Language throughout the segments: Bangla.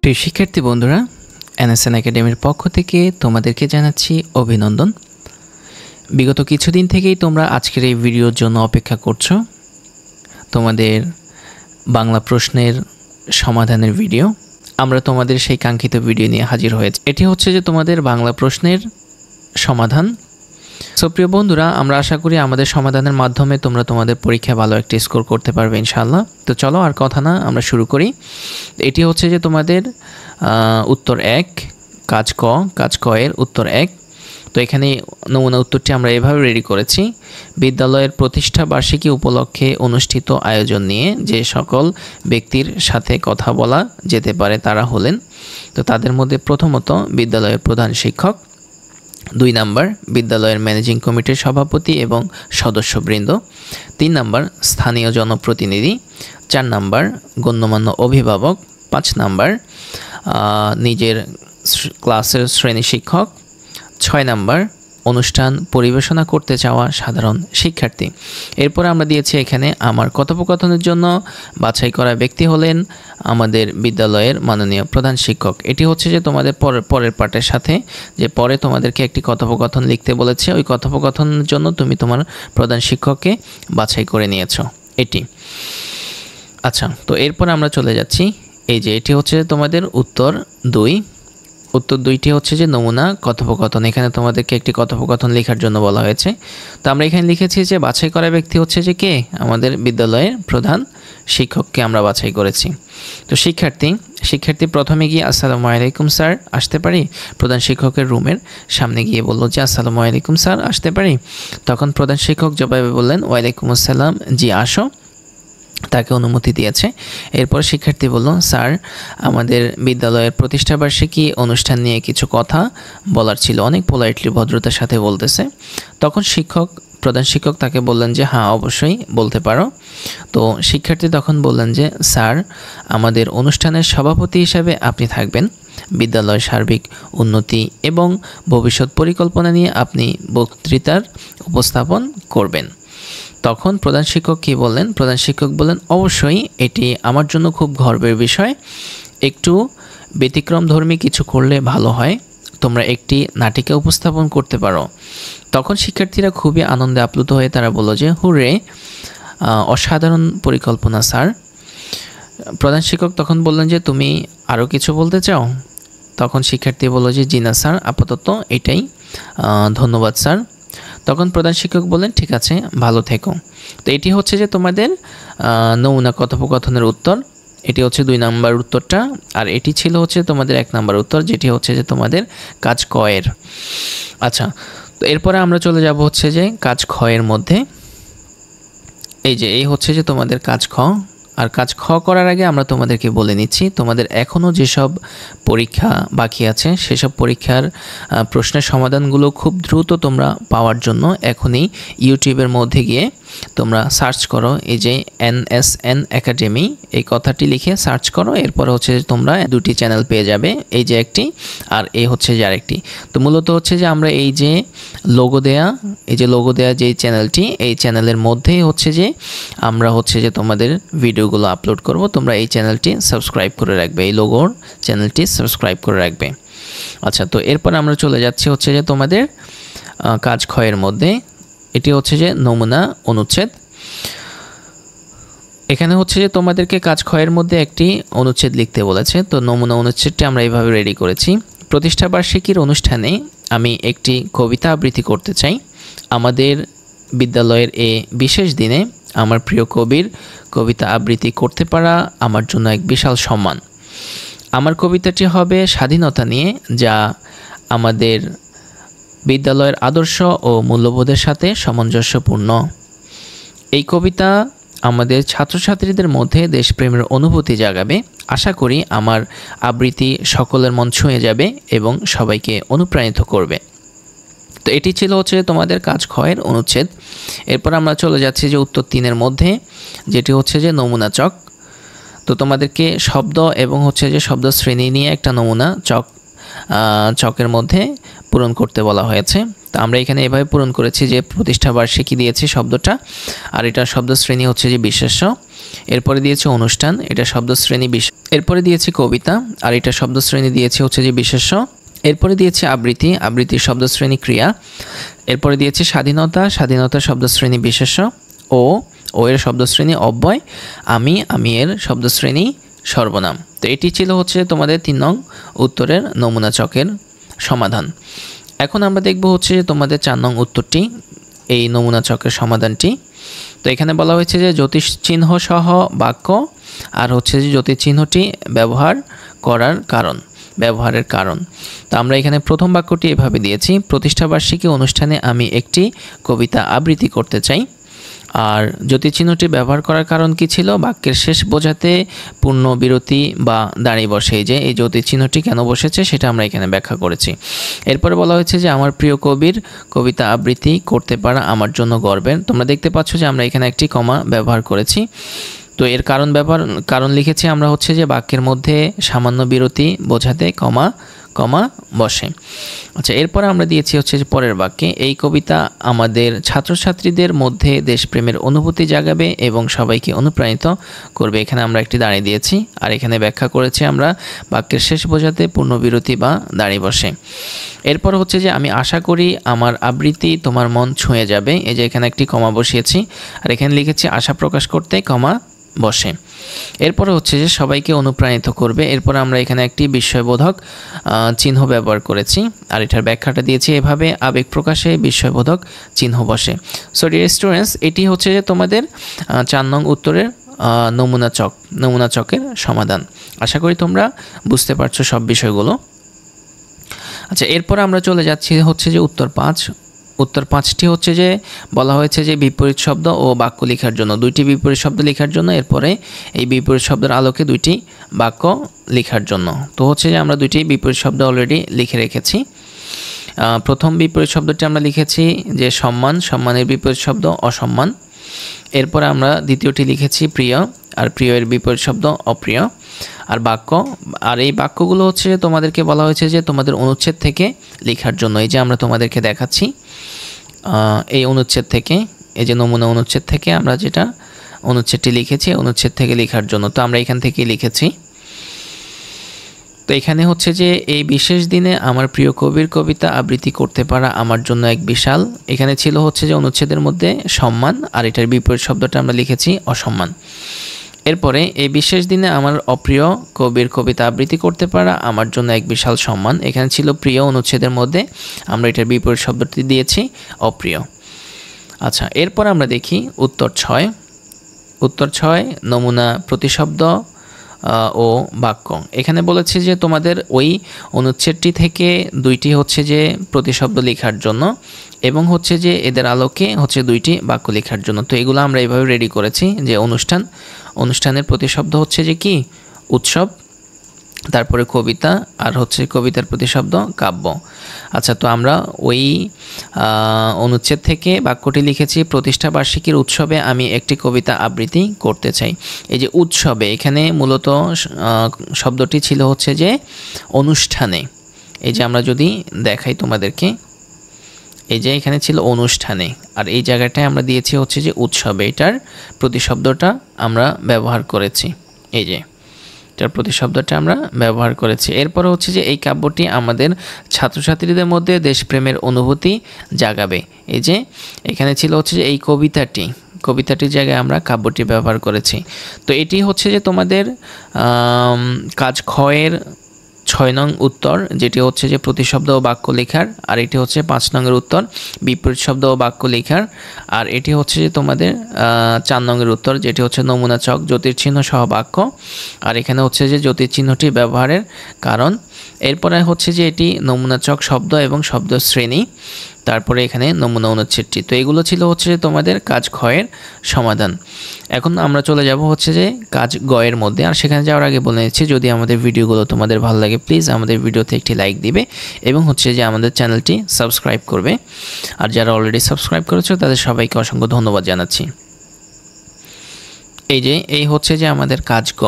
প্রিয় শিক্ষার্থী বন্ধুরা, এনএসএন একাডেমির পক্ষ থেকে তোমাদেরকে জানাচ্ছি অভিনন্দন। বিগত কিছুদিন থেকেই তোমরা আজকের এই ভিডিওর জন্য অপেক্ষা করছো। তোমাদের বাংলা প্রশ্নের সমাধানের ভিডিও, আমরা তোমাদের সেই কাঙ্ক্ষিত ভিডিও নিয়ে হাজির হয়েছি। এটি হচ্ছে যে তোমাদের বাংলা প্রশ্নের সমাধান। সো প্রিয় বন্ধুরা, আমরা আশা করি আমাদের সমাধানের মাধ্যমে তোমরা তোমাদের পরীক্ষায় ভালো একটা স্কোর করতে পারবে ইনশাআল্লাহ। তো চলো আর কথা না, আমরা শুরু করি। এটি হচ্ছে যে তোমাদের উত্তর 1, কাজ ক এর উত্তর 1। তো এখানে নমুনা উত্তরটি আমরা এভাবে রেডি করেছি। বিদ্যালয়ের প্রতিষ্ঠা বার্ষিকী উপলক্ষে অনুষ্ঠিত আয়োজন নিয়ে যে সকল ব্যক্তির সাথে কথা বলা যেতে পারে তারা হলেন, তো তাদের মধ্যে প্রথমত বিদ্যালয়ের প্রধান শিক্ষক, 2 নাম্বার বিদ্যালয়ের ম্যানেজিং কমিটির সভাপতি এবং সদস্যবৃন্দ, 3 নাম্বার স্থানীয় জনপ্রতিনিধি, 4 নাম্বার গণ্যমান্য অভিভাবক, 5 নাম্বার নিজের ক্লাসের শ্রেণী শিক্ষক, 6 নাম্বার অনুষ্ঠান পরিবেশনা করতে চাওয়া সাধারণ শিক্ষার্থী। এরপর আমরা দিয়েছি এখানে আমার কথোপকথনের জন্য বাছাই করা ব্যক্তি হলেন আমাদের বিদ্যালয়ের মাননীয় প্রধান শিক্ষক। এটি হচ্ছে যে তোমাদের পরের পার্টের সাথে, যে পরে তোমাদেরকে একটি কথোপকথন লিখতে বলেছে, ওই কথোপকথনের জন্য তুমি তোমার প্রধান শিক্ষককে বাছাই করে নিয়েছো এটি। আচ্ছা, তো এরপর আমরা চলে যাচ্ছি, এই যে এটি হচ্ছে তোমাদের উত্তর 2। উত্তর 2টি হচ্ছে যে নমুনা কথোপকথন। এখানে তোমাদেরকে একটি কথোপকথন লেখার জন্য বলা হয়েছে। তো আমরা এখানে লিখেছি যে বাছাই করা ব্যক্তি হচ্ছে যে কে, আমাদের বিদ্যালয়ের প্রধান শিক্ষককে আমরা বাছাই করেছি। তো শিক্ষার্থী প্রথমে গিয়ে আসসালামু আলাইকুম স্যার, আসতে পারি? প্রধান শিক্ষকের রুমের সামনে গিয়ে বললো যে আসসালামু আলাইকুম স্যার, আসতে পারি? তখন প্রধান শিক্ষক জবাবে বললেন ওয়ালাইকুম আসসালাম, জি আসো। তাকে অনুমতি দিয়েছে। এরপর শিক্ষার্থী বলল, স্যার আমাদের বিদ্যালয়ের প্রতিষ্ঠাবার্ষিকী অনুষ্ঠান নিয়ে কিছু কথা বলার ছিল। অনেক পোলাইটলি ভদ্রতার সাথে বলতেছে। তখন প্রধান শিক্ষক তাকে বললেন যে হ্যাঁ অবশ্যই বলতে পারো। তো শিক্ষার্থী তখন বললেন যে স্যার আমাদের অনুষ্ঠানের সভাপতি হিসাবে আপনি থাকবেন। বিদ্যালয়ের সার্বিক উন্নতি এবং ভবিষ্যৎ পরিকল্পনা নিয়ে আপনি বক্তৃতার উপস্থাপন করবেন। তখন প্রধান শিক্ষক কী বললেন? প্রধান শিক্ষক বললেন অবশ্যই, এটি আমার জন্য খুব গর্বের বিষয়। একটু ব্যতিক্রমধর্মী কিছু করলে ভালো হয়। তোমরা একটি নাটিকা উপস্থাপন করতে পারো। তখন শিক্ষার্থীরা খুবই আনন্দে আপ্লুত হয়ে তারা বলল যে হুররে, অসাধারণ পরিকল্পনা স্যার। প্রধান শিক্ষক তখন বললেন যে তুমি আরও কিছু বলতে চাও? তখন শিক্ষার্থী বলল যে জি না স্যার, আপাতত এটাই, ধন্যবাদ স্যার। তখন প্রধান শিক্ষক বললেন ঠিক আছে, ভালো থেকো। তো এটি হচ্ছে যে তোমাদের নমুনা কথোপকথনের উত্তর। এটি হচ্ছে 2 নাম্বার উত্তরটা, আর এটি ছিল হচ্ছে তোমাদের 1 নাম্বার উত্তর, যেটি হচ্ছে যে তোমাদের কাজ ক এর। আচ্ছা, তো এরপরে আমরা চলে যাব হচ্ছে যে কাজ খ এর মধ্যে। এই হচ্ছে যে তোমাদের কাজ খ। আর কাজ খ করার আগে আমরা তোমাদেরকে বলে নিচ্ছি, তোমাদের এখনও যেসব পরীক্ষা বাকি আছে সেসব পরীক্ষার প্রশ্নের সমাধানগুলো খুব দ্রুত তোমরা পাওয়ার জন্য এখনই ইউটিউবের মধ্যে গিয়ে তোমরা সার্চ করো, এই যে এনএসএন একাডেমি এই কথাটি লিখে সার্চ করো। এরপর হচ্ছে যে তোমরা 2টি চ্যানেল পেয়ে যাবে, এই যে একটি আর এই হচ্ছে যে আরেকটি। তো মূলত হচ্ছে যে আমরা এই যে লোগো দেয়া যে চ্যানেলটি, এই চ্যানেলের মধ্যেই হচ্ছে যে আমরা হচ্ছে যে তোমাদের ভিডিওগুলো আপলোড করব। তোমরা এই চ্যানেলটি সাবস্ক্রাইব করে রাখবে, এই লোগোর চ্যানেলটি সাবস্ক্রাইব করে রাখবে। আচ্ছা, তো এরপর আমরা চলে যাচ্ছি হচ্ছে যে তোমাদের কাজ খ এর মধ্যে। এটি হচ্ছে যে নমুনা অনুচ্ছেদ। এখানে হচ্ছে যে তোমাদেরকে কাজ খ এর মধ্যে একটি অনুচ্ছেদ লিখতে বলেছে। তো নমুনা অনুচ্ছেদটি আমরা এইভাবে রেডি করেছি। প্রতিষ্ঠা বার্ষিকীর অনুষ্ঠানে আমি একটি কবিতা আবৃত্তি করতে চাই। আমাদের বিদ্যালয়ের এই বিশেষ দিনে আমার প্রিয় কবির কবিতা আবৃত্তি করতে পারা আমার জন্য এক বিশাল সম্মান। আমার কবিতাটি হবে স্বাধীনতা নিয়ে, যা আমাদের বিদ্যালয়ের আদর্শ ও মূল্যবোধের সাথে সামঞ্জস্যপূর্ণ। এই কবিতা আমাদের ছাত্রছাত্রীদের মধ্যে দেশপ্রেমের অনুভূতি জাগাবে। আশা করি আমার আবৃত্তি সকলের মন ছুঁয়ে যাবে এবং সবাইকে অনুপ্রাণিত করবে। তো এটি ছিল হচ্ছে তোমাদের কাজ খ এর অনুচ্ছেদ। এরপর আমরা চলে যাচ্ছি যে উত্তর 3 এর মধ্যে, যেটি হচ্ছে যে নমুনা চক। তো তোমাদেরকে শব্দ এবং হচ্ছে যে শব্দ শ্রেণী নিয়ে একটা নমুনা চকের মধ্যে পূরণ করতে বলা হয়েছে। তো আমরা এখানে এভাবে পূরণ করেছি যে প্রতিষ্ঠা বার্ষিকী দিয়েছি শব্দটা, আর এটা শব্দ শ্রেণী হচ্ছে যে বিশেষ্য। এরপরে দিয়েছে অনুষ্ঠান, এটা শব্দ শ্রেণী এরপরে দিয়েছি কবিতা, আর এটা শব্দশ্রেণী দিয়েছি হচ্ছে যে বিশেষ্য। এরপরে দিয়েছি আবৃত্তি, আবৃত্তির শব্দশ্রেণী ক্রিয়া। এরপরে দিয়েছি স্বাধীনতা, স্বাধীনতার শব্দশ্রেণী বিশেষ্য। ও এর শব্দশ্রেণী অব্যয়। আমি এর শব্দশ্রেণী সর্বনাম। তো এটি ছিল হচ্ছে তোমাদের 3 নং উত্তরের নমুনা ছকের সমাধান। এখন আমরা দেখব হচ্ছে তোমাদের 4 নং উত্তরটি, এই নমুনা ছকের সমাধানটি। তো এখানে বলা হয়েছে যে জ্যোতিষ চিহ্ন সহ বাক্য, আর হচ্ছে যে জ্যোতিষ চিহ্নটি ব্যবহারের কারণ। তো আমরা এখানে প্রথম বাক্যটি এভাবে দিয়েছি, প্রতিষ্ঠাবার্ষিকী অনুষ্ঠানে আমি একটি কবিতা আবৃত্তি করতে চাই। আর জ্যোতিষ চিহ্নটি ব্যবহার করার কারণ কি ছিল, বাক্যের শেষ বোঝাতে পূর্ণ বিরতি বা দাঁড়িয়ে বসে, যে এই জ্যোতিষ চিহ্নটি কেন বসেছে সেটা আমরা এখানে ব্যাখ্যা করেছি। এরপরে বলা হয়েছে যে আমার প্রিয় কবির কবিতা আবৃত্তি করতে পারা আমার জন্য গর্বের। তোমরা দেখতে পাচ্ছ যে আমরা এখানে একটি কমা ব্যবহার করেছি। তো এর কারণ লিখেছি আমরা হচ্ছে যে বাক্যের মধ্যে সামান্য বিরতি বোঝাতে কমা বসে। আচ্ছা, এরপরে আমরা দিয়েছি হচ্ছে যে পরের বাক্যে এই কবিতা আমাদের ছাত্রছাত্রীদের মধ্যে দেশপ্রেমের অনুভূতি জাগাবে এবং সবাইকে অনুপ্রাণিত করবে। এখানে আমরা একটি দাঁড়িয়ে দিয়েছি, আর এখানে ব্যাখ্যা করেছি আমরা বাক্যের শেষ বোঝাতে পূর্ণবিরতি বা দাঁড়িয়ে বসে। এরপর হচ্ছে যে আমি আশা করি আমার আবৃত্তি তোমার মন ছুঁয়ে যাবে, এই যে এখানে একটি কমা বসিয়েছি, আর এখানে লিখেছি আশা প্রকাশ করতে কমা বসে। এরপরে হচ্ছে যে সবাইকে অনুপ্রাণিত করবে, এরপর আমরা এখানে একটি বিস্ময়বোধক চিহ্ন ব্যবহার করেছি, আর এটার ব্যাখ্যাটা দিয়েছি এভাবে, আবেগ প্রকাশে বিস্ময়বোধক চিহ্ন বসে। সো ডিয়ার স্টুডেন্টস, এটি হচ্ছে যে তোমাদের 4 নং উত্তরের নমুনা চকের সমাধান। আশা করি তোমরা বুঝতে পারছো সব বিষয়গুলো। আচ্ছা, এরপর আমরা চলে যাচ্ছি হচ্ছে যে উত্তর 5টি হচ্ছে যে বলা হয়েছে যে বিপরীত শব্দ ও বাক্য লেখার জন্য, 2টি বিপরীত শব্দ লেখার জন্য, এরপরে এই বিপরীত শব্দের আলোকে 2টি বাক্য লেখার জন্য। তো হচ্ছে যে আমরা 2টি বিপরীত শব্দ অলরেডি লিখে রেখেছি। প্রথম বিপরীত শব্দটি আমরা লিখেছি যে সম্মানের বিপরীত শব্দ অসম্মান। এরপরে আমরা দ্বিতীয়টি লিখেছি প্রিয়, আর প্রিয়ের বিপরীত শব্দ অপ্রিয়। আর বাক্য, আর এই বাক্যগুলো হচ্ছে তোমাদেরকে বলা হয়েছে যে তোমাদের অনুচ্ছেদ থেকে লেখার জন্য। এই যে আমরা তোমাদেরকে দেখাচ্ছি এই অনুচ্ছেদ থেকে, এই যে নমুনা অনুচ্ছেদ থেকে আমরা যেটা অনুচ্ছেদটি লিখেছি, অনুচ্ছেদ থেকে লেখার জন্য। তো আমরা এখান থেকেই লিখেছি। তো এখানে হচ্ছে যে এই বিশেষ দিনে আমার প্রিয় কবির কবিতা আবৃত্তি করতে পারা আমার জন্য এক বিশাল, এখানে ছিল হচ্ছে যে অনুচ্ছেদের মধ্যে সম্মান, আর এটার বিপরীত শব্দটা আমরা লিখেছি অসম্মান। এরপরে এই বিশেষ দিনে আমার অপ্রিয় কবির কবিতা আবৃত্তি করতে পারা আমার জন্য এক বিশাল সম্মান, এখানে ছিল প্রিয়, অনুচ্ছেদের মধ্যে আমরা এটার বিপরীত শব্দটি দিয়েছি অপ্রিয়। আচ্ছা, এরপর আমরা দেখি উত্তর 6 নমুনা প্রতিশব্দ ও বাক্য। এখানে বলেছে যে তোমাদের ওই অনুচ্ছেদটি থেকে 2টি হচ্ছে যে প্রতিশব্দ লেখার জন্য, এবং হচ্ছে যে এদের আলোকে হচ্ছে 2টি বাক্য লেখার জন্য। তো এগুলো আমরা এইভাবে রেডি করেছি যে অনুষ্ঠানের প্রতিশব্দ হচ্ছে যে কি উৎসব, তারপরে কবিতা, আর হচ্ছে কবিতার প্রতিশব্দ কাব্য। আচ্ছা, তো আমরা ওই অনুচ্ছেদ থেকে বাক্যটি লিখেছি প্রতিষ্ঠাবার্ষিকীর উৎসবে আমি একটি কবিতা আবৃত্তি করতে চাই। এই যে উৎসবে, এখানে মূলত শব্দটি ছিল হচ্ছে যে অনুষ্ঠানে। এই যে আমরা যদি দেখাই তোমাদেরকে, এই যে এখানে ছিল অনুষ্ঠানে, আর এই জায়গাটায় আমরা দিয়েছি হচ্ছে যে উৎসবে, এটার প্রতিশব্দটা আমরা ব্যবহার করেছি। এই যে এটার প্রতিশব্দটা আমরা ব্যবহার করেছি। এরপর হচ্ছে যে এই কাব্যটি আমাদের ছাত্রছাত্রীদের মধ্যে দেশপ্রেমের অনুভূতি জাগাবে। এই যে এখানে ছিল হচ্ছে যে এই কবিতাটির জায়গায় আমরা কাব্যটি ব্যবহার করেছি। তো এটি হচ্ছে যে তোমাদের কাজ ক্ষয়ের 6 নং উত্তর, যেটি হচ্ছে যে প্রতিশব্দ ও বাক্য লেখার, আর এটি হচ্ছে 5 নংয়ের উত্তর বিপরীত শব্দ ও বাক্য লেখার, আর এটি হচ্ছে যে তোমাদের 4 নংয়ের উত্তর, যেটি হচ্ছে নমুনা চক জ্যোতির্চিহ্ন সহ বাক্য, আর এখানে হচ্ছে যে জ্যোতির্চিহ্নটি ব্যবহারের কারণ। এরপরে হচ্ছে যে এটি নমুনা চক শব্দ এবং শব্দ শ্রেণী, তারপরে এখানে নমুনা অনুচ্ছেদটি। তো এগুলো ছিল হচ্ছে যে তোমাদের কাজ ক্ষয়ের সমাধান। এখন আমরা চলে যাব হচ্ছে যে কাজ গয়ের মধ্যে, আর সেখানে যাওয়ার আগে বলে নিচ্ছি যদি আমাদের ভিডিওগুলো তোমাদের ভালো লাগে প্লিজ আমাদের ভিডিওতে একটি লাইক দিবে এবং হচ্ছে যে আমাদের চ্যানেলটি সাবস্ক্রাইব করবে। আর যারা অলরেডি সাবস্ক্রাইব করেছো তাদের সবাইকে অসংখ্য ধন্যবাদ জানাচ্ছি। এই হচ্ছে যে আমাদের কাজ গ,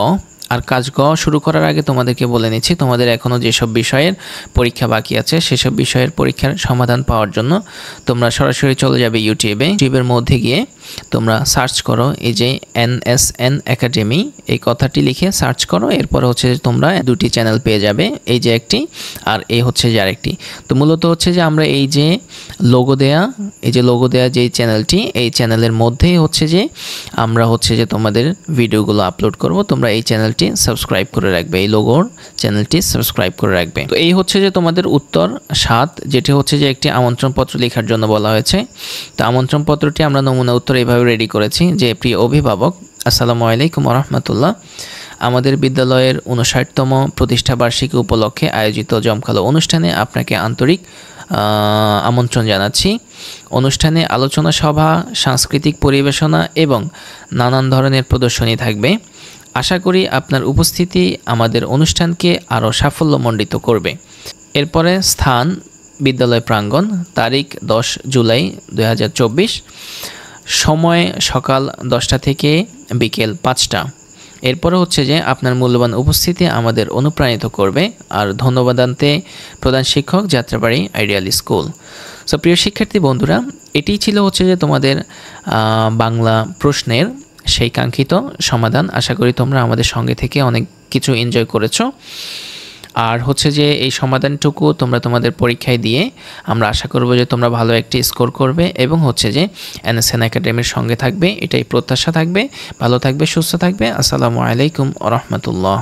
আর কাজ গ শুরু করার আগে তোমাদেরকে বলে নিচ্ছি, তোমাদের এখনও যেসব বিষয়ের পরীক্ষা বাকি আছে সেসব বিষয়ের পরীক্ষার সমাধান পাওয়ার জন্য তোমরা সরাসরি চলে যাবে ইউটিউবের মধ্যে গিয়ে তোমরা সার্চ করো এই যে NSN একাডেমি, এই কথাটি লিখে সার্চ করো। এরপর হচ্ছে যে তোমরা দুটি চ্যানেল পেয়ে যাবে, এই যে একটি আর এই হচ্ছে যে আরেকটি। তো মূলত হচ্ছে যে আমরা এই যে লোগো দেয়া যে চ্যানেলটি, এই চ্যানেলের মধ্যেই হচ্ছে যে আমরা হচ্ছে যে তোমাদের ভিডিওগুলো আপলোড করব। তোমরা এই চ্যানেলটি সাবস্ক্রাইব করে রাখবে, এই লোগোর চ্যানেলটি সাবস্ক্রাইব করে রাখবে। তো এই হচ্ছে যে তোমাদের উত্তর 7, যেটি হচ্ছে যে একটি আমন্ত্রণপত্র লেখার জন্য বলা হয়েছে। তো আমন্ত্রণপত্রটি আমরা নমুনা উত্তর এইভাবে রেডি করেছি যে, প্রিয় অভিভাবক, আসসালামু আলাইকুম ওয়া রাহমাতুল্লাহ। আমাদের বিদ্যালয়ের 59তম প্রতিষ্ঠা বার্ষিকী উপলক্ষে আয়োজিত জমকালো অনুষ্ঠানে আপনাকে আন্তরিক আমন্ত্রণ জানাচ্ছি। অনুষ্ঠানে আলোচনা সভা, সাংস্কৃতিক পরিবেশনা এবং নানান ধরনের প্রদর্শনী থাকবে। আশা করি আপনার উপস্থিতি আমাদের অনুষ্ঠানকে আরও সাফল্যমণ্ডিত করবে। এরপরে স্থান বিদ্যালয় প্রাঙ্গণ, তারিখ 10 জুলাই 2024, সময় সকাল 10টা থেকে বিকেল 5টা। এরপরে হচ্ছে যে আপনার মূল্যবান উপস্থিতি আমাদের অনুপ্রাণিত করবে। আর ধন্যবাদ আনতে প্রধান শিক্ষক, যাত্রাবাড়ি আইডিয়াল স্কুল। সো প্রিয় শিক্ষার্থী বন্ধুরা, এটিই ছিল হচ্ছে যে তোমাদের বাংলা প্রশ্নের সেই কাঙ্ক্ষিত সমাধান। আশা করি তোমরা আমাদের সঙ্গে থেকে অনেক কিছু এনজয় করেছো। আর হচ্ছে যে এই সমাধানটুকু তোমরা তোমাদের পরীক্ষায় দিয়ে আমরা আশা করব যে তোমরা ভালো একটি স্কোর করবে এবং হচ্ছে যে NSN একাডেমির সঙ্গে থাকবে, এটাই প্রত্যাশা থাকবে। ভালো থাকবে, সুস্থ থাকবে। আসসালামু আলাইকুম ওয়া রাহমাতুল্লাহ।